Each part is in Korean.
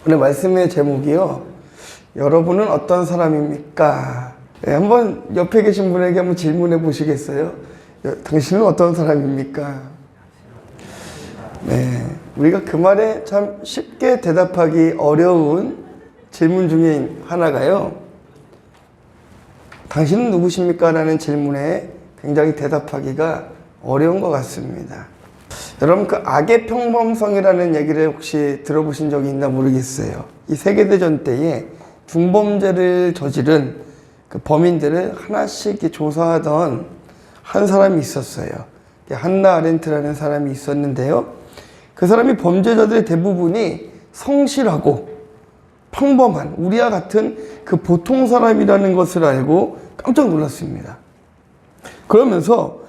오늘 말씀의 제목이요. 여러분은 어떤 사람입니까? 네, 한번 옆에 계신 분에게 한번 질문해 보시겠어요? 당신은 어떤 사람입니까? 네, 우리가 그 말에 참 쉽게 대답하기 어려운 질문 중에 하나가요. 당신은 누구십니까? 라는 질문에 굉장히 대답하기가 어려운 것 같습니다. 여러분, 그 악의 평범성이라는 얘기를 혹시 들어보신 적이 있나 모르겠어요. 이 세계대전 때에 중범죄를 저지른 그 범인들을 하나씩 조사하던 한 사람이 있었어요. 한나 아렌트라는 사람이 있었는데요. 그 사람이 범죄자들의 대부분이 성실하고 평범한 우리와 같은 그 보통 사람이라는 것을 알고 깜짝 놀랐습니다. 그러면서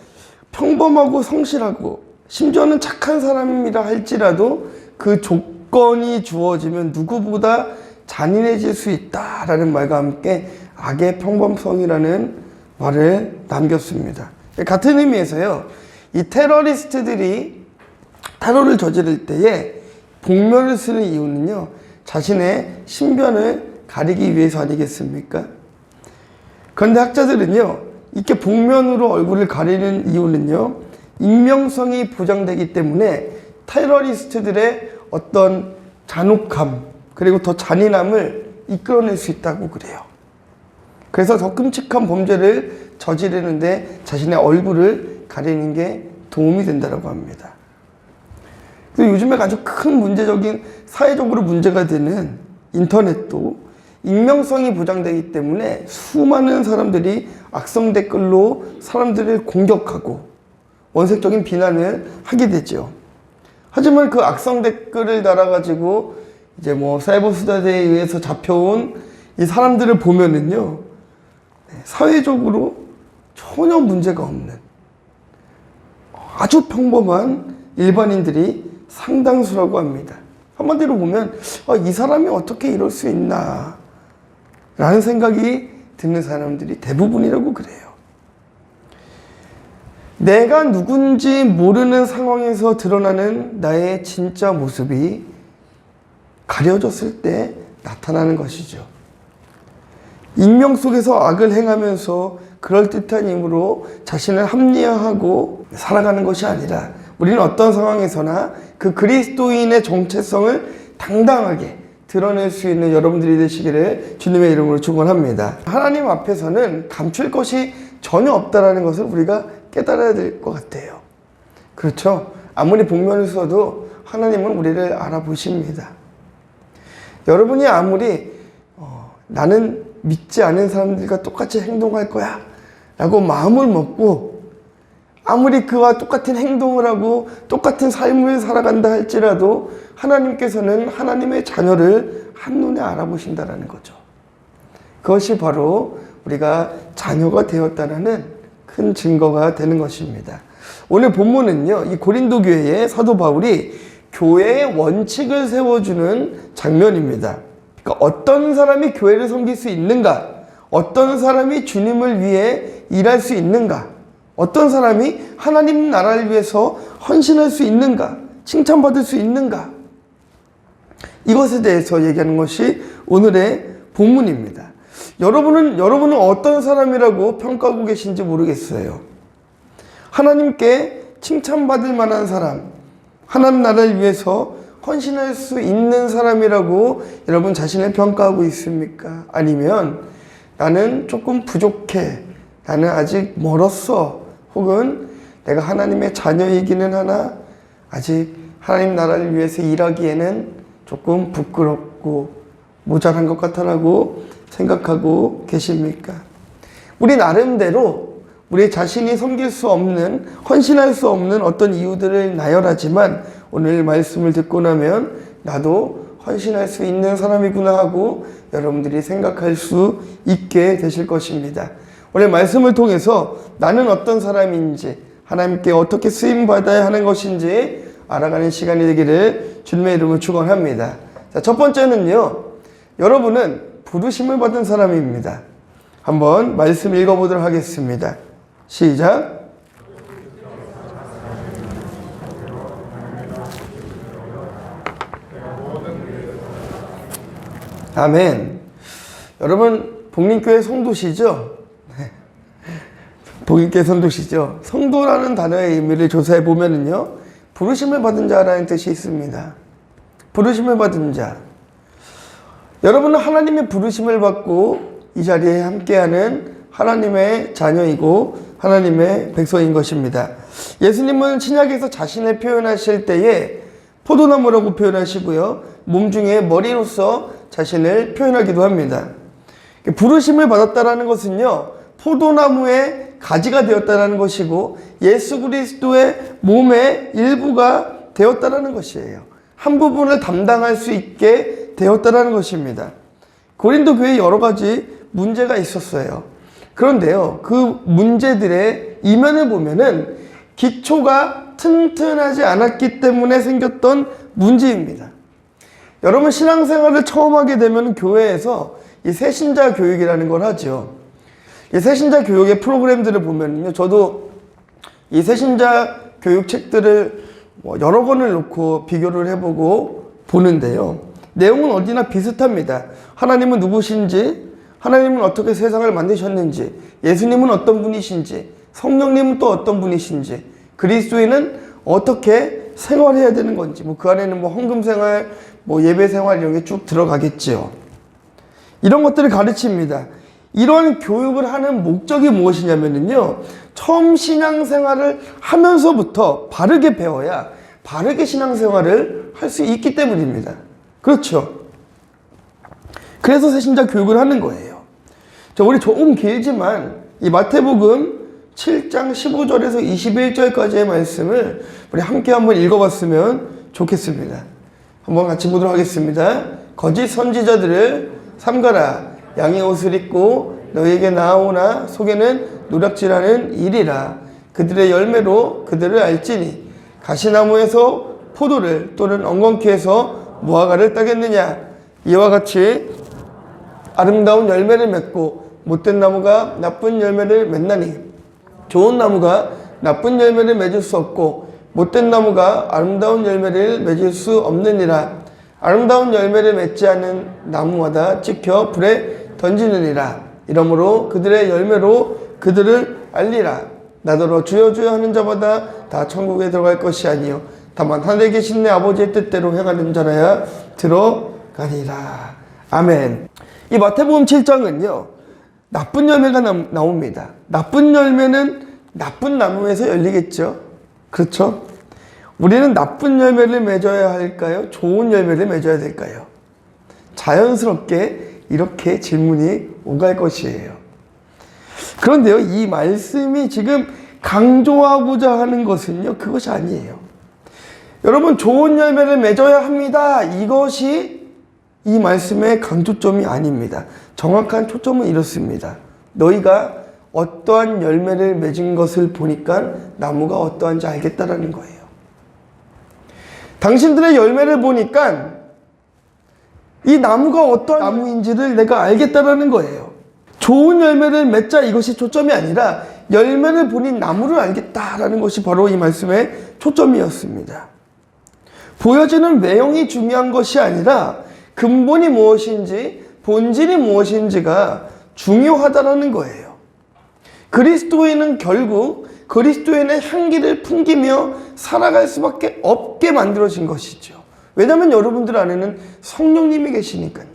평범하고 성실하고 심지어는 착한 사람이라 할지라도 그 조건이 주어지면 누구보다 잔인해질 수 있다라는 말과 함께 악의 평범성이라는 말을 남겼습니다. 같은 의미에서요, 이 테러리스트들이 테러를 저지를 때에 복면을 쓰는 이유는요, 자신의 신변을 가리기 위해서 아니겠습니까? 그런데 학자들은요, 이렇게 복면으로 얼굴을 가리는 이유는요, 익명성이 보장되기 때문에 테러리스트들의 어떤 잔혹함 그리고 더 잔인함을 이끌어낼 수 있다고 그래요. 그래서 더 끔찍한 범죄를 저지르는데 자신의 얼굴을 가리는 게 도움이 된다고 합니다. 그리고 요즘에 아주 큰 문제적인 사회적으로 문제가 되는 인터넷도 익명성이 보장되기 때문에 수많은 사람들이 악성 댓글로 사람들을 공격하고 원색적인 비난을 하게 되죠. 하지만 그 악성 댓글을 달아가지고 이제 사이버 수사대에 의해서 잡혀온 이 사람들을 보면은요, 사회적으로 전혀 문제가 없는 아주 평범한 일반인들이 상당수라고 합니다. 한마디로 보면 이 사람이 어떻게 이럴 수 있나 라는 생각이 드는 사람들이 대부분이라고 그래요. 내가 누군지 모르는 상황에서 드러나는 나의 진짜 모습이 가려졌을 때 나타나는 것이죠. 익명 속에서 악을 행하면서 그럴듯한 힘으로 자신을 합리화하고 살아가는 것이 아니라 우리는 어떤 상황에서나 그 그리스도인의 정체성을 당당하게 드러낼 수 있는 여러분들이 되시기를 주님의 이름으로 축원합니다. 하나님 앞에서는 감출 것이 전혀 없다는 것을 우리가 깨달아야 될 것 같아요. 그렇죠? 아무리 복면을 써도 하나님은 우리를 알아보십니다. 여러분이 아무리 나는 믿지 않은 사람들과 똑같이 행동할 거야 라고 마음을 먹고 아무리 그와 똑같은 행동을 하고 똑같은 삶을 살아간다 할지라도 하나님께서는 하나님의 자녀를 한눈에 알아보신다는 거죠. 그것이 바로 우리가 자녀가 되었다는 큰 증거가 되는 것입니다. 오늘 본문은요, 이 고린도 교회에 사도 바울이 교회의 원칙을 세워주는 장면입니다. 그러니까 어떤 사람이 교회를 섬길 수 있는가? 어떤 사람이 주님을 위해 일할 수 있는가? 어떤 사람이 하나님 나라를 위해서 헌신할 수 있는가? 칭찬받을 수 있는가? 이것에 대해서 얘기하는 것이 오늘의 본문입니다. 여러분은 어떤 사람이라고 평가하고 계신지 모르겠어요. 하나님께 칭찬받을 만한 사람, 하나님 나라를 위해서 헌신할 수 있는 사람이라고 여러분 자신을 평가하고 있습니까? 아니면 나는 조금 부족해, 나는 아직 멀었어, 혹은 내가 하나님의 자녀이기는 하나 아직 하나님 나라를 위해서 일하기에는 조금 부끄럽고 모자란 것 같다라고 생각하고 계십니까? 우리 나름대로 우리 자신이 섬길 수 없는, 헌신할 수 없는 어떤 이유들을 나열하지만 오늘 말씀을 듣고 나면 나도 헌신할 수 있는 사람이구나 하고 여러분들이 생각할 수 있게 되실 것입니다. 오늘 말씀을 통해서 나는 어떤 사람인지, 하나님께 어떻게 쓰임받아야 하는 것인지 알아가는 시간이 되기를 주님의 이름으로 축원합니다. 자, 첫 번째는요, 여러분은 부르심을 받은 사람입니다. 한번 말씀 읽어보도록 하겠습니다. 시작. 아멘. 여러분, 복림교회 성도시죠? 복림교회 성도시죠? 성도라는 단어의 의미를 조사해 보면은요, 부르심을 받은 자라는 뜻이 있습니다. 부르심을 받은 자. 여러분은 하나님의 부르심을 받고 이 자리에 함께하는 하나님의 자녀이고 하나님의 백성인 것입니다. 예수님은 신약에서 자신을 표현하실 때에 포도나무라고 표현하시고요, 몸 중에 머리로서 자신을 표현하기도 합니다. 부르심을 받았다라는 것은요, 포도나무의 가지가 되었다라는 것이고 예수 그리스도의 몸의 일부가 되었다라는 것이에요. 한 부분을 담당할 수 있게 되었다라는 것입니다. 고린도 교회에 여러 가지 문제가 있었어요. 그런데요, 그 문제들의 이면을 보면은 기초가 튼튼하지 않았기 때문에 생겼던 문제입니다. 여러분, 신앙생활을 처음 하게 되면 교회에서 이 새신자 교육이라는 걸 하죠. 이 새신자 교육의 프로그램들을 보면요, 저도 이 새신자 교육 책들을 여러 권을 놓고 비교를 해보고 보는데요, 내용은 어디나 비슷합니다. 하나님은 누구신지, 하나님은 어떻게 세상을 만드셨는지, 예수님은 어떤 분이신지, 성령님은 또 어떤 분이신지, 그리스도인은 어떻게 생활해야 되는 건지, 그 안에는 헌금 생활, 예배 생활 이런 게 쭉 들어가겠지요. 이런 것들을 가르칩니다. 이런 교육을 하는 목적이 무엇이냐면요, 처음 신앙생활을 하면서부터 바르게 배워야 바르게 신앙생활을 할 수 있기 때문입니다. 그렇죠? 그래서 새신자 교육을 하는 거예요. 자, 우리 조금 길지만 이 마태복음 7장 15절에서 21절까지의 말씀을 우리 함께 한번 읽어봤으면 좋겠습니다. 한번 같이 보도록 하겠습니다. 거짓 선지자들을 삼가라. 양의 옷을 입고 너희에게 나아오나 속에는 누락질하는 일이라. 그들의 열매로 그들을 알지니 가시나무에서 포도를 또는 엉겅퀴에서 무화과를 따겠느냐. 이와 같이 아름다운 열매를 맺고 못된 나무가 나쁜 열매를 맺나니 좋은 나무가 나쁜 열매를 맺을 수 없고 못된 나무가 아름다운 열매를 맺을 수 없느니라. 아름다운 열매를 맺지 않는 나무마다 찍혀 불에 던지느니라. 이러므로 그들의 열매로 그들을 알리라. 나더러 주여 주여 하는 자마다 다 천국에 들어갈 것이 아니요 다만 하늘에 계신 내 아버지의 뜻대로 행하는 자라야 들어가리라. 아멘. 이 마태복음 7장은요, 나쁜 열매가 나옵니다. 나쁜 열매는 나쁜 나무에서 열리겠죠. 그렇죠? 우리는 나쁜 열매를 맺어야 할까요? 좋은 열매를 맺어야 될까요? 자연스럽게 이렇게 질문이 오갈 것이에요. 그런데요, 이 말씀이 지금 강조하고자 하는 것은요, 그것이 아니에요. 여러분, 좋은 열매를 맺어야 합니다. 이것이 이 말씀의 강조점이 아닙니다. 정확한 초점은 이렇습니다. 너희가 어떠한 열매를 맺은 것을 보니까 나무가 어떠한지 알겠다라는 거예요. 당신들의 열매를 보니까 이 나무가 어떠한 나무인지를 내가 알겠다라는 거예요. 좋은 열매를 맺자, 이것이 초점이 아니라 열매를 보니 나무를 알겠다라는 것이 바로 이 말씀의 초점이었습니다. 보여지는 외형이 중요한 것이 아니라 근본이 무엇인지, 본질이 무엇인지가 중요하다라는 거예요. 그리스도인은 결국 그리스도인의 향기를 풍기며 살아갈 수밖에 없게 만들어진 것이죠. 왜냐하면 여러분들 안에는 성령님이 계시니까요.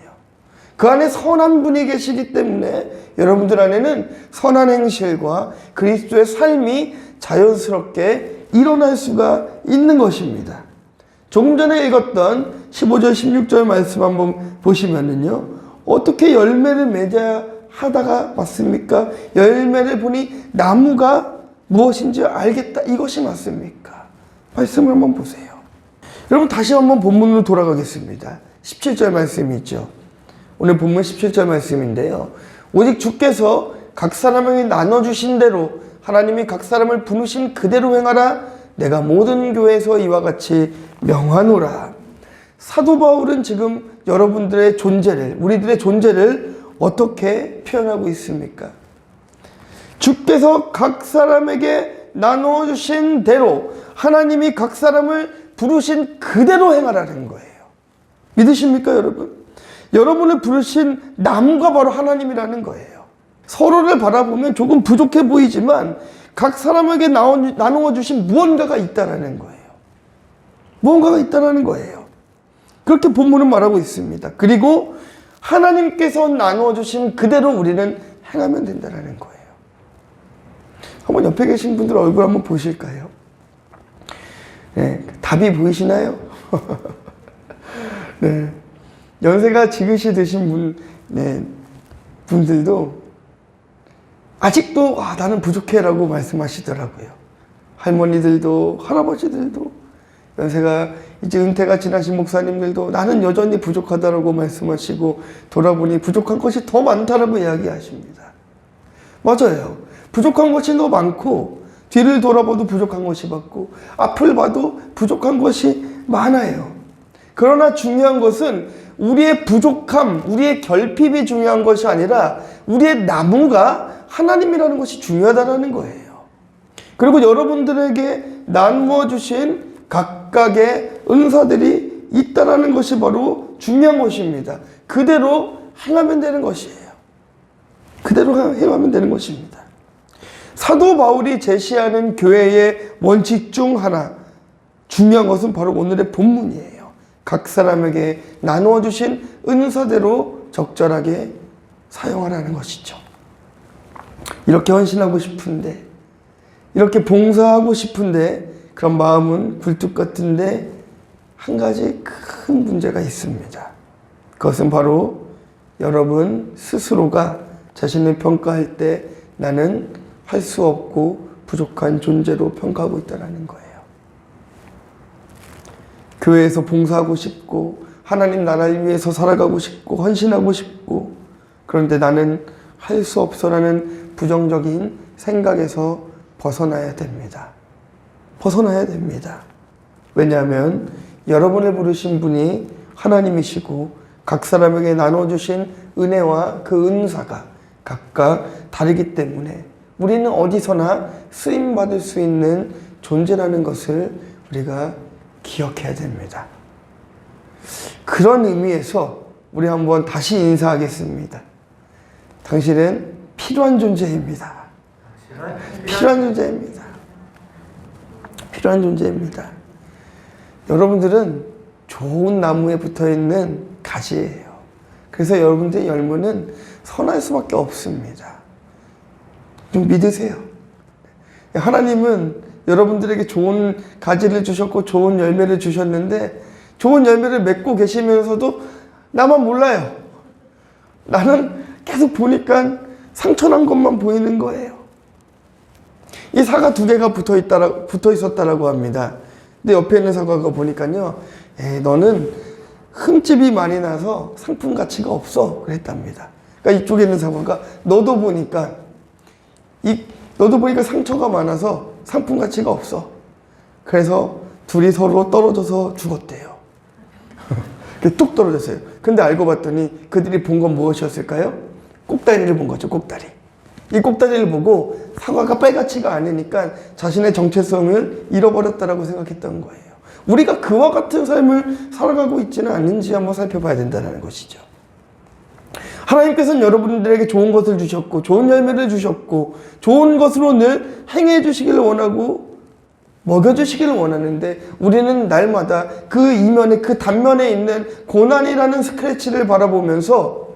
그 안에 선한 분이 계시기 때문에 여러분들 안에는 선한 행실과 그리스도의 삶이 자연스럽게 일어날 수가 있는 것입니다. 조금 전에 읽었던 15절 16절 말씀 한번 보시면은요, 어떻게 열매를 맺어야 하다가 맞습니까? 열매를 보니 나무가 무엇인지 알겠다, 이것이 맞습니까? 말씀을 한번 보세요. 여러분, 다시 한번 본문으로 돌아가겠습니다. 17절 말씀이죠. 오늘 본문 17절 말씀인데요, 오직 주께서 각 사람에게 나눠주신 대로 하나님이 각 사람을 부르신 그대로 행하라. 내가 모든 교회에서 이와 같이 명하노라. 사도 바울은 지금 여러분들의 존재를, 우리들의 존재를 어떻게 표현하고 있습니까? 주께서 각 사람에게 나눠주신 대로 하나님이 각 사람을 부르신 그대로 행하라는 거예요. 믿으십니까, 여러분? 여러분을 부르신 나무가 바로 하나님이라는 거예요. 서로를 바라보면 조금 부족해 보이지만 각 사람에게 나누어 주신 무언가가 있다라는 거예요. 무언가가 있다라는 거예요. 그렇게 본문은 말하고 있습니다. 그리고 하나님께서 나누어 주신 그대로 우리는 행하면 된다라는 거예요. 한번 옆에 계신 분들 얼굴 한번 보실까요? 네, 답이 보이시나요? 네, 연세가 지긋이 드신 분들도 아직도 나는 부족해라고 말씀하시더라고요. 할머니들도 할아버지들도 연세가 이제 은퇴가 지나신 목사님들도 나는 여전히 부족하다라고 말씀하시고 돌아보니 부족한 것이 더 많다라고 이야기하십니다. 맞아요. 부족한 것이 더 많고 뒤를 돌아봐도 부족한 것이 많고 앞을 봐도 부족한 것이 많아요. 그러나 중요한 것은 우리의 부족함, 우리의 결핍이 중요한 것이 아니라 우리의 나무가 하나님이라는 것이 중요하다는 거예요. 그리고 여러분들에게 나누어 주신 각각의 은사들이 있다라는 것이 바로 중요한 것입니다. 그대로 행하면 되는 것이에요. 그대로 행하면 되는 것입니다. 사도 바울이 제시하는 교회의 원칙 중 하나, 중요한 것은 바로 오늘의 본문이에요. 각 사람에게 나누어 주신 은사대로 적절하게 사용하라는 것이죠. 이렇게 헌신하고 싶은데, 이렇게 봉사하고 싶은데 그런 마음은 굴뚝 같은데 한 가지 큰 문제가 있습니다. 그것은 바로 여러분 스스로가 자신을 평가할 때 나는 할 수 없고 부족한 존재로 평가하고 있다는 거예요. 교회에서 봉사하고 싶고 하나님 나라를 위해서 살아가고 싶고 헌신하고 싶고 그런데 나는 할 수 없어라는 부정적인 생각에서 벗어나야 됩니다. 벗어나야 됩니다. 왜냐하면 여러분을 부르신 분이 하나님이시고 각 사람에게 나눠주신 은혜와 그 은사가 각각 다르기 때문에 우리는 어디서나 쓰임받을 수 있는 존재라는 것을 우리가 기억해야 됩니다. 그런 의미에서 우리 한번 다시 인사하겠습니다. 당신은 필요한 존재입니다. 필요한 존재입니다. 필요한 존재입니다. 여러분들은 좋은 나무에 붙어있는 가지예요. 그래서 여러분들의 열매는 선할 수밖에 없습니다. 좀 믿으세요. 하나님은 여러분들에게 좋은 가지를 주셨고 좋은 열매를 주셨는데 좋은 열매를 맺고 계시면서도 나만 몰라요. 나는 계속 보니까 상처난 것만 보이는 거예요. 이 사과 2개가 붙어 있었다라고 합니다. 근데 옆에 있는 사과가 보니까요, 너는 흠집이 많이 나서 상품 가치가 없어. 그랬답니다. 그러니까 이쪽에 있는 사과가 너도 보니까 상처가 많아서 상품 가치가 없어. 그래서 둘이 서로 떨어져서 죽었대요. 뚝 떨어졌어요. 근데 알고 봤더니 그들이 본 건 무엇이었을까요? 꼭다리를 본 거죠, 꼭다리. 이 꼭다리를 보고 사과가 빨갛지가 않으니까 자신의 정체성을 잃어버렸다라고 생각했던 거예요. 우리가 그와 같은 삶을 살아가고 있지는 않는지 한번 살펴봐야 된다는 것이죠. 하나님께서는 여러분들에게 좋은 것을 주셨고 좋은 열매를 주셨고 좋은 것으로 늘 행해 주시기를 원하고 먹여주시기를 원하는데 우리는 날마다 그 이면에 그 단면에 있는 고난이라는 스크래치를 바라보면서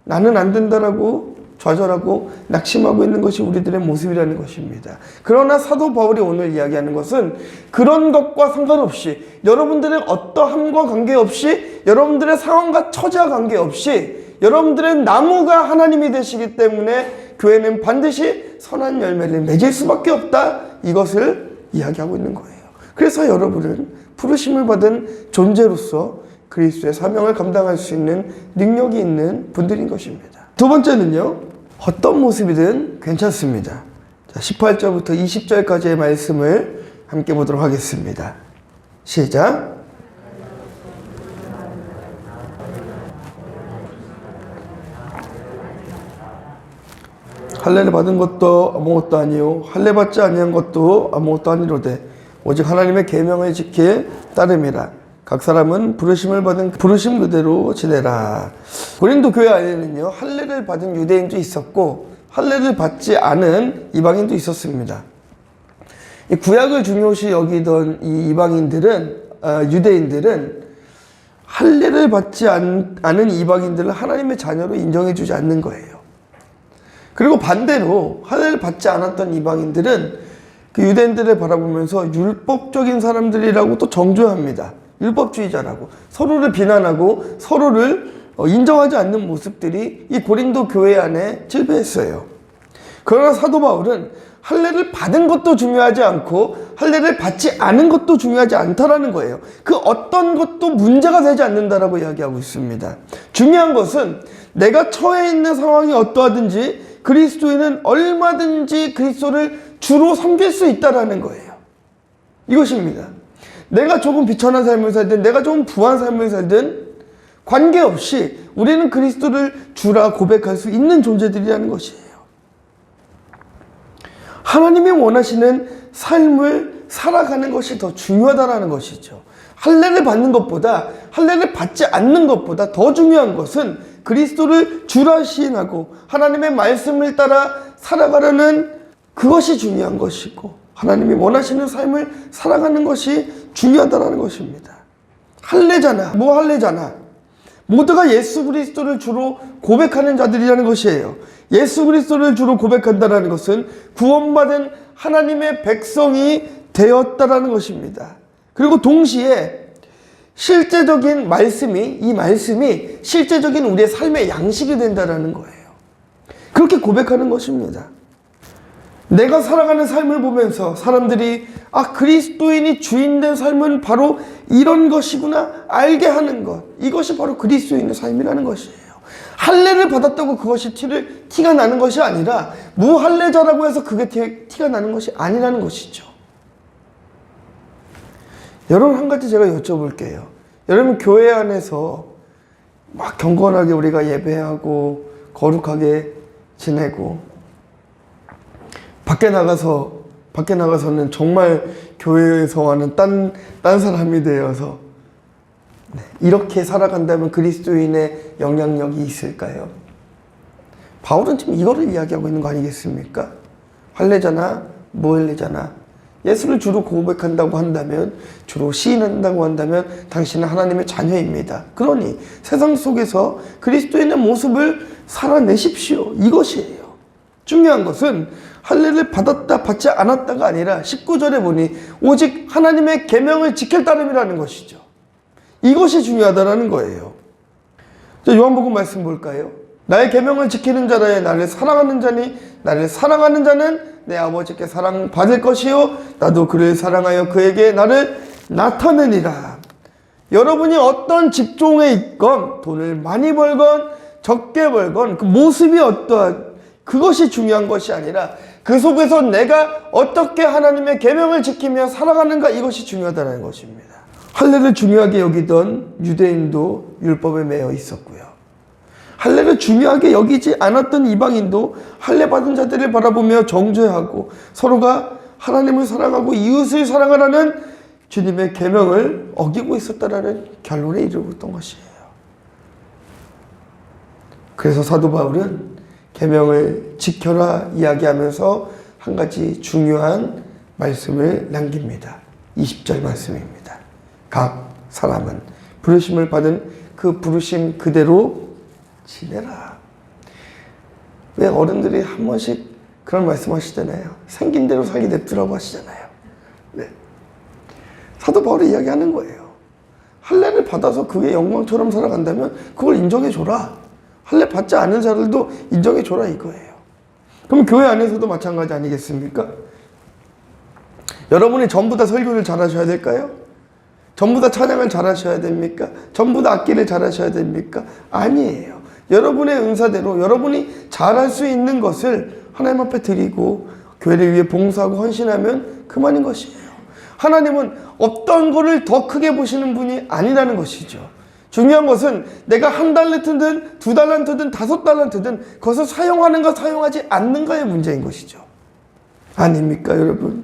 나는 안 된다라고 좌절하고 낙심하고 있는 것이 우리들의 모습이라는 것입니다. 그러나 사도 바울이 오늘 이야기하는 것은 그런 것과 상관없이 여러분들의 어떠함과 관계없이 여러분들의 상황과 처지와 관계없이 여러분들의 나무가 하나님이 되시기 때문에 교회는 반드시 선한 열매를 맺을 수밖에 없다. 이것을 이야기하고 있는 거예요. 그래서 여러분은 부르심을 받은 존재로서 그리스도의 사명을 감당할 수 있는 능력이 있는 분들인 것입니다. 두 번째는요, 어떤 모습이든 괜찮습니다. 자, 18절부터 20절까지의 말씀을 함께 보도록 하겠습니다. 시작. 할례를 받은 것도 아무것도 아니요 할례 받지 아니한 것도 아무것도 아니로되 오직 하나님의 계명을 지킬 따름이라. 각 사람은 부르심을 받은 부르심 그대로 지내라. 고린도 교회 안에는요, 할례를 받은 유대인도 있었고 할례를 받지 않은 이방인도 있었습니다. 이 구약을 중요시 여기던 이 이방인들은, 유대인들은 할례를 받지 않은 이방인들을 하나님의 자녀로 인정해주지 않는 거예요. 그리고 반대로 할례를 받지 않았던 이방인들은 그 유대인들을 바라보면서 율법적인 사람들이라고 또 정죄합니다. 율법주의자라고 서로를 비난하고 서로를 인정하지 않는 모습들이 이 고린도 교회 안에 질비했어요. 그러나 사도 바울은 할례를 받은 것도 중요하지 않고 할례를 받지 않은 것도 중요하지 않다라는 거예요. 그 어떤 것도 문제가 되지 않는다라고 이야기하고 있습니다. 중요한 것은 내가 처해 있는 상황이 어떠하든지 그리스도인은 얼마든지 그리스도를 주로 섬길 수 있다라는 거예요. 이것입니다. 내가 조금 비천한 삶을 살든 내가 조금 부한 삶을 살든 관계없이 우리는 그리스도를 주라 고백할 수 있는 존재들이라는 것이에요. 하나님이 원하시는 삶을 살아가는 것이 더 중요하다는 것이죠. 할례를 받는 것보다, 할례를 받지 않는 것보다 더 중요한 것은 그리스도를 주라 시인하고 하나님의 말씀을 따라 살아가려는 그것이 중요한 것이고 하나님이 원하시는 삶을 살아가는 것이 중요하다는 것입니다. 할례잖아. 뭐 할례잖아. 모두가 예수 그리스도를 주로 고백하는 자들이라는 것이에요. 예수 그리스도를 주로 고백한다는 것은 구원받은 하나님의 백성이 되었다라는 것입니다. 그리고 동시에 실제적인 말씀이, 이 말씀이 실제적인 우리의 삶의 양식이 된다라는 거예요. 그렇게 고백하는 것입니다. 내가 살아가는 삶을 보면서 사람들이 그리스도인이 주인된 삶은 바로 이런 것이구나 알게 하는 것, 이것이 바로 그리스도인의 삶이라는 것이에요. 할례를 받았다고 그것이 티가 나는 것이 아니라 무할례자라고 해서 그게 티가 나는 것이 아니라는 것이죠. 여러분, 한 가지 제가 여쭤볼게요. 여러분, 교회 안에서 막 경건하게 우리가 예배하고 거룩하게 지내고 밖에 나가서는 정말 교회에서와는 딴 사람이 되어서 이렇게 살아간다면 그리스도인의 영향력이 있을까요? 바울은 지금 이거를 이야기하고 있는 거 아니겠습니까? 할례잖아, 무할례잖아. 예수를 주로 고백한다고 한다면, 주로 시인한다고 한다면 당신은 하나님의 자녀입니다. 그러니 세상 속에서 그리스도인의 모습을 살아내십시오. 이것이에요. 중요한 것은 할례를 받았다 받지 않았다가 아니라 19절에 보니 오직 하나님의 계명을 지킬 따름이라는 것이죠. 이것이 중요하다는 거예요. 요한복음 말씀 볼까요? 나의 계명을 지키는 자라에 나를 사랑하는 자니 나를 사랑하는 자는 내 아버지께 사랑받을 것이요 나도 그를 사랑하여 그에게 나를 나타내니라. 여러분이 어떤 직종에 있건 돈을 많이 벌건 적게 벌건 그 모습이 어떠한 그것이 중요한 것이 아니라 그 속에서 내가 어떻게 하나님의 계명을 지키며 살아가는가, 이것이 중요하다는 것입니다. 할례를 중요하게 여기던 유대인도 율법에 매여 있었고요. 할례를 중요하게 여기지 않았던 이방인도 할례 받은 자들을 바라보며 정죄하고 서로가 하나님을 사랑하고 이웃을 사랑하라는 주님의 계명을 어기고 있었다라는 결론에 이르렀던 것이에요. 그래서 사도 바울은 계명을 지켜라 이야기하면서 한 가지 중요한 말씀을 남깁니다. 20절 말씀입니다. 각 사람은 부르심을 받은 그 부르심 그대로 지내라. 왜 어른들이 한 번씩 그런 말씀 하시잖아요. 생긴 대로 살게 냅두라고 하시잖아요. 네. 사도 바울이 이야기하는 거예요. 할례를 받아서 그게 영광처럼 살아간다면 그걸 인정해줘라. 할례 받지 않은 자들도 인정해줘라 이거예요. 그럼 교회 안에서도 마찬가지 아니겠습니까? 여러분이 전부 다 설교를 잘하셔야 될까요? 전부 다 찬양을 잘하셔야 됩니까? 전부 다 악기를 잘하셔야 됩니까? 아니에요. 여러분의 은사대로 여러분이 잘할 수 있는 것을 하나님 앞에 드리고 교회를 위해 봉사하고 헌신하면 그만인 것이에요. 하나님은 어떤 거를 더 크게 보시는 분이 아니라는 것이죠. 중요한 것은 내가 1달란트든 2달란트든 5달란트든 그것을 사용하는가 사용하지 않는가의 문제인 것이죠. 아닙니까 여러분?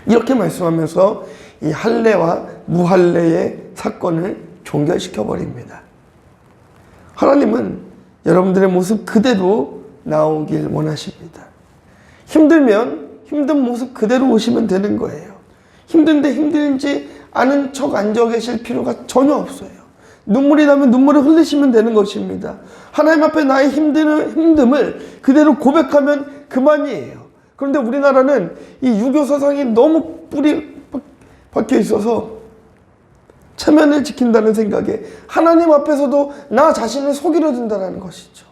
이렇게 말씀하면서 이 할례와 무할례의 사건을 종결시켜 버립니다. 하나님은 여러분들의 모습 그대로 나오길 원하십니다. 힘들면 힘든 모습 그대로 오시면 되는 거예요. 힘든데 힘든지 아는 척 앉아 계실 필요가 전혀 없어요. 눈물이 나면 눈물을 흘리시면 되는 것입니다. 하나님 앞에 나의 힘듦을 그대로 고백하면 그만이에요. 그런데 우리나라는 이 유교 사상이 너무 뿌리 박혀 있어서 체면을 지킨다는 생각에 하나님 앞에서도 나 자신을 속이려 든다는 것이죠.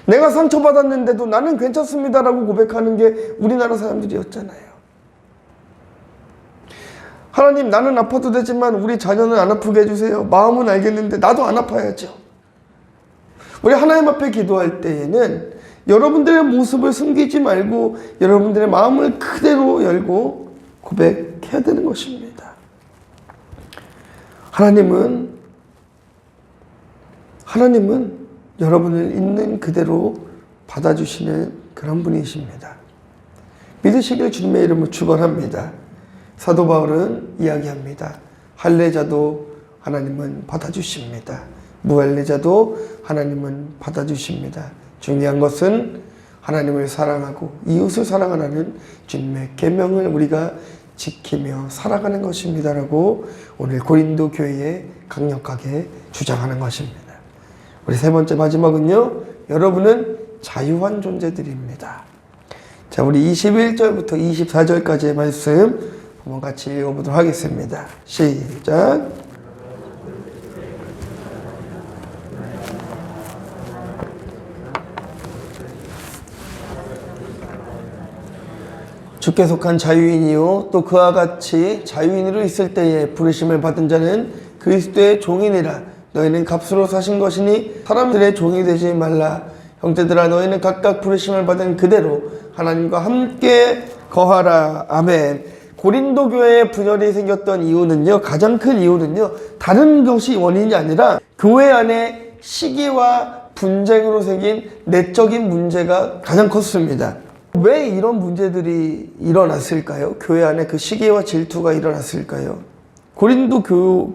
내가 상처받았는데도 나는 괜찮습니다라고 고백하는 게 우리나라 사람들이었잖아요. 하나님, 나는 아파도 되지만 우리 자녀는 안 아프게 해주세요. 마음은 알겠는데 나도 안 아파야죠. 우리 하나님 앞에 기도할 때에는 여러분들의 모습을 숨기지 말고 여러분들의 마음을 그대로 열고 고백해야 되는 것입니다. 하나님은 여러분을 있는 그대로 받아주시는 그런 분이십니다. 믿으시길 주님의 이름으로 축원합니다. 사도 바울은 이야기합니다. 할례자도 하나님은 받아주십니다. 무할례자도 하나님은 받아주십니다. 중요한 것은 하나님을 사랑하고 이웃을 사랑하라는 주님의 계명을 우리가 지키며 살아가는 것입니다라고 오늘 고린도 교회에 강력하게 주장하는 것입니다. 우리 세 번째 마지막은요, 여러분은 자유한 존재들입니다. 자, 우리 21절부터 24절까지의 말씀 한번 같이 읽어보도록 하겠습니다. 시작. 주께 속한 자유인이요 또 그와 같이 자유인으로 있을 때에 부르심을 받은 자는 그리스도의 종이니라. 너희는 값으로 사신 것이니 사람들의 종이 되지 말라. 형제들아, 너희는 각각 부르심을 받은 그대로 하나님과 함께 거하라. 아멘. 고린도 교회에 분열이 생겼던 이유는요, 가장 큰 이유는요, 다른 것이 원인이 아니라 교회 안에 시기와 분쟁으로 생긴 내적인 문제가 가장 컸습니다. 왜 이런 문제들이 일어났을까요? 교회 안에 그 시기와 질투가 일어났을까요? 고린도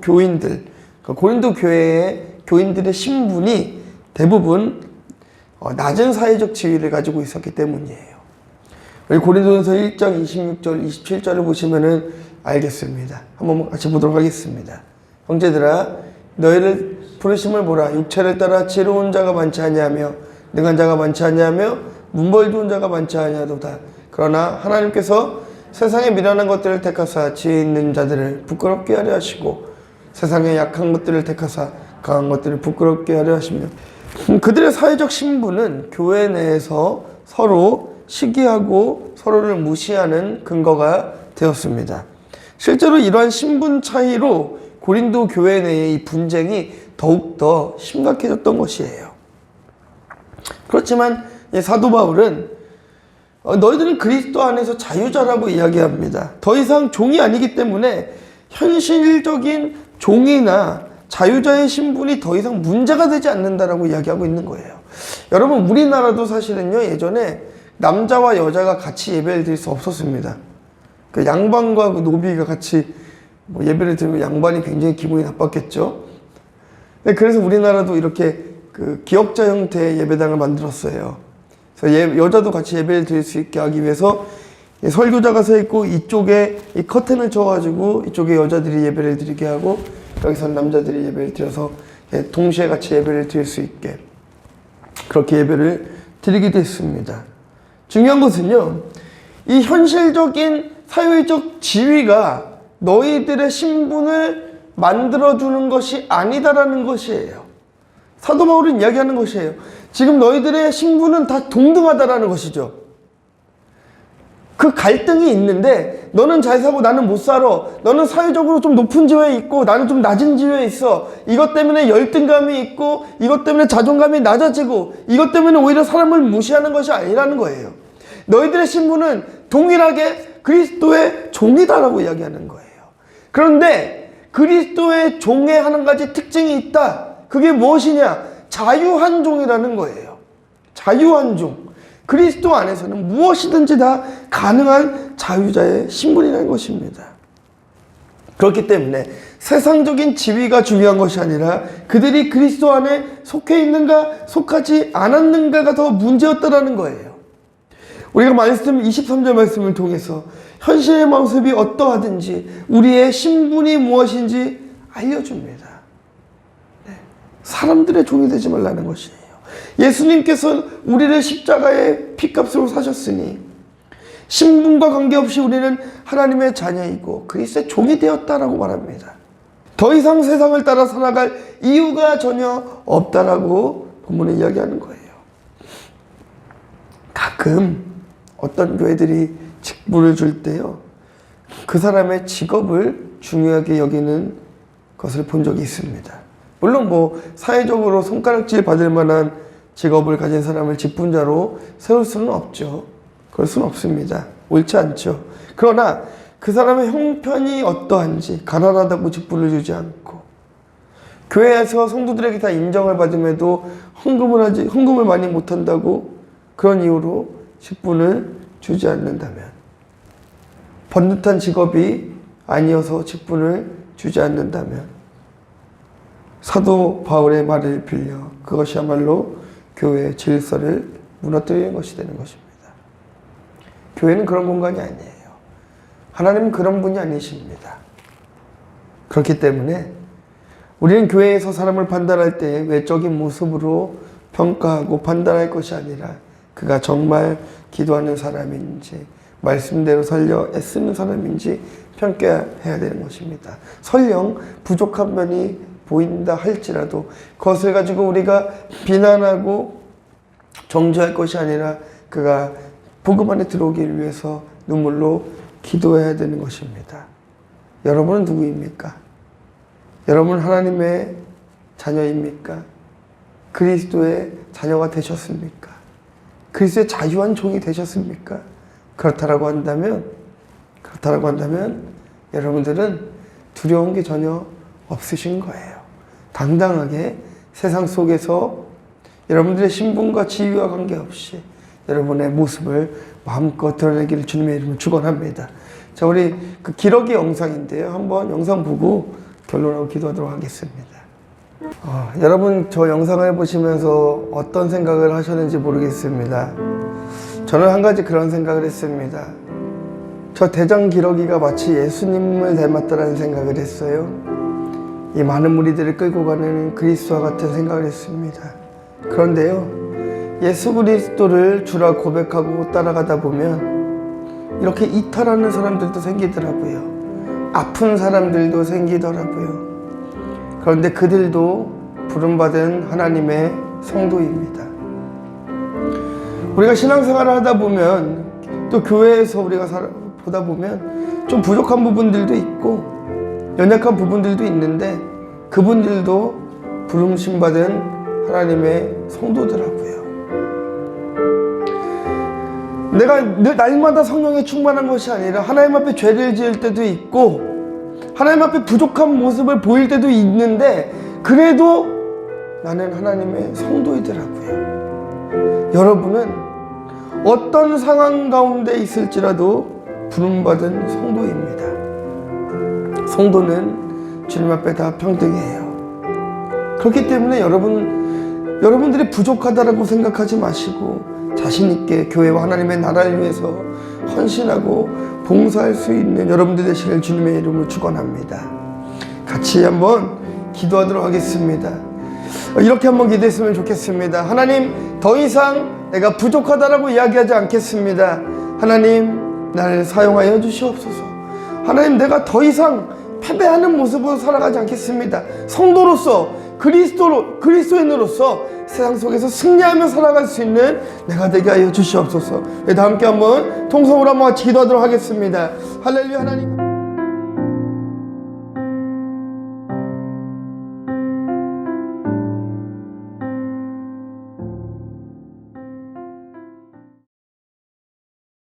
교인들, 고린도 교회의 교인들의 신분이 대부분 낮은 사회적 지위를 가지고 있었기 때문이에요. 우리 고린도전서 1장 26절, 27절을 보시면은 알겠습니다. 한번 같이 보도록 하겠습니다. 형제들아, 너희를 부르심을 보라. 육체를 따라 지혜로운 자가 많지 아니하며 능한 자가 많지 아니하며 문벌 좋은 자가 많지 아니하도다. 그러나 하나님께서 세상의 미련한 것들을 택하사 지혜 있는 자들을 부끄럽게 하려 하시고 세상의 약한 것들을 택하사 강한 것들을 부끄럽게 하려 하시며, 그들의 사회적 신분은 교회 내에서 서로 시기하고 서로를 무시하는 근거가 되었습니다. 실제로 이러한 신분 차이로 고린도 교회 내의 이 분쟁이 더욱더 심각해졌던 것이에요. 그렇지만 사도 바울은 너희들은 그리스도 안에서 자유자라고 이야기합니다. 더 이상 종이 아니기 때문에 현실적인 종이나 자유자의 신분이 더 이상 문제가 되지 않는다라고 이야기하고 있는 거예요. 여러분, 우리나라도 사실은요, 예전에 남자와 여자가 같이 예배를 드릴 수 없었습니다. 그 양반과 그 노비가 같이 예배를 드리면 양반이 굉장히 기분이 나빴겠죠. 그래서 우리나라도 이렇게 그 기역자 형태의 예배당을 만들었어요. 그래서 여자도 같이 예배를 드릴 수 있게 하기 위해서 설교자가 서 있고 이쪽에 이 커튼을 쳐가지고 이쪽에 여자들이 예배를 드리게 하고 여기서 남자들이 예배를 드려서 동시에 같이 예배를 드릴 수 있게 그렇게 예배를 드리기도 했습니다. 중요한 것은요, 이 현실적인 사회적 지위가 너희들의 신분을 만들어주는 것이 아니다라는 것이에요. 사도 바울은 이야기하는 것이에요. 지금 너희들의 신분은 다 동등하다라는 것이죠. 그 갈등이 있는데 너는 잘 사고 나는 못 살아. 너는 사회적으로 좀 높은 지위에 있고 나는 좀 낮은 지위에 있어. 이것 때문에 열등감이 있고 이것 때문에 자존감이 낮아지고 이것 때문에 오히려 사람을 무시하는 것이 아니라는 거예요. 너희들의 신분은 동일하게 그리스도의 종이다라고 이야기하는 거예요. 그런데 그리스도의 종에 한 가지 특징이 있다. 그게 무엇이냐? 자유한 종이라는 거예요. 자유한 종. 그리스도 안에서는 무엇이든지 다 가능한 자유자의 신분이라는 것입니다. 그렇기 때문에 세상적인 지위가 중요한 것이 아니라 그들이 그리스도 안에 속해 있는가 속하지 않았는가가 더 문제였다라는 거예요. 우리가 말씀 23절 말씀을 통해서 현실의 모습이 어떠하든지 우리의 신분이 무엇인지 알려줍니다. 네. 사람들의 종이 되지 말라는 것이에요. 예수님께서 우리를 십자가의 피값으로 사셨으니 신분과 관계없이 우리는 하나님의 자녀이고 그리스도의 종이 되었다라고 말합니다. 더 이상 세상을 따라 살아갈 이유가 전혀 없다라고 본문에 이야기하는 거예요. 가끔 어떤 교회들이 직분을 줄 때요, 그 사람의 직업을 중요하게 여기는 것을 본 적이 있습니다. 물론 뭐 사회적으로 손가락질 받을 만한 직업을 가진 사람을 직분자로 세울 수는 없죠. 그럴 수는 없습니다. 옳지 않죠. 그러나 그 사람의 형편이 어떠한지 가난하다고 직분을 주지 않고 교회에서 성도들에게 다 인정을 받음에도 헌금을 많이 못한다고 그런 이유로 직분을 주지 않는다면, 번듯한 직업이 아니어서 직분을 주지 않는다면 사도 바울의 말을 빌려 그것이야말로 교회의 질서를 무너뜨리는 것이 되는 것입니다. 교회는 그런 공간이 아니에요. 하나님은 그런 분이 아니십니다. 그렇기 때문에 우리는 교회에서 사람을 판단할 때 외적인 모습으로 평가하고 판단할 것이 아니라 그가 정말 기도하는 사람인지 말씀대로 살려 애쓰는 사람인지 평가해야 되는 것입니다. 설령 부족한 면이 보인다 할지라도 그것을 가지고 우리가 비난하고 정죄할 것이 아니라 그가 복음 안에 들어오기 위해서 눈물로 기도해야 되는 것입니다. 여러분은 누구입니까? 여러분 하나님의 자녀입니까? 그리스도의 자녀가 되셨습니까? 그리스도의 자유한 종이 되셨습니까? 그렇다라고 한다면 여러분들은 두려운 게 전혀 없으신 거예요. 당당하게 세상 속에서 여러분들의 신분과 지위와 관계없이 여러분의 모습을 마음껏 드러내기를 주님의 이름으로 축원합니다. 자, 우리 그 기러기 영상인데요. 한번 영상 보고 결론하고 기도하도록 하겠습니다. 여러분 저 영상을 보시면서 어떤 생각을 하셨는지 모르겠습니다. 저는 한 가지 그런 생각을 했습니다. 저 대장 기러기가 마치 예수님을 닮았다라는 생각을 했어요. 이 많은 무리들을 끌고 가는 그리스도와 같은 생각을 했습니다. 그런데요, 예수 그리스도를 주라 고백하고 따라가다 보면 이렇게 이탈하는 사람들도 생기더라고요. 아픈 사람들도 생기더라고요. 그런데 그들도 부름받은 하나님의 성도입니다. 우리가 신앙생활을 하다 보면 또 교회에서 우리가 보다 보면 좀 부족한 부분들도 있고 연약한 부분들도 있는데 그분들도 부름심받은 하나님의 성도더라고요. 내가 늘 날마다 성령에 충만한 것이 아니라 하나님 앞에 죄를 지을 때도 있고 하나님 앞에 부족한 모습을 보일 때도 있는데 그래도 나는 하나님의 성도이더라고요. 여러분은 어떤 상황 가운데 있을지라도 부름받은 성도입니다. 성도는 주님 앞에 다 평등해요. 그렇기 때문에 여러분들이 부족하다라고 생각하지 마시고 자신 있게 교회와 하나님의 나라를 위해서 헌신하고 봉사할 수 있는 여러분들 되시길 주님의 이름으로 축원합니다. 같이 한번 기도하도록 하겠습니다. 이렇게 한번 기도했으면 좋겠습니다. 하나님, 더 이상 내가 부족하다라고 이야기하지 않겠습니다. 하나님, 나를 사용하여 주시옵소서. 하나님, 내가 더 이상 패배하는 모습으로 살아가지 않겠습니다. 성도로서 그리스도인으로서 세상 속에서 승리하며 살아갈 수 있는 내가 되게 하여 주시옵소서. 다 함께 한번 통성으로 한번 같이 기도하도록 하겠습니다. 할렐루야. 하나님.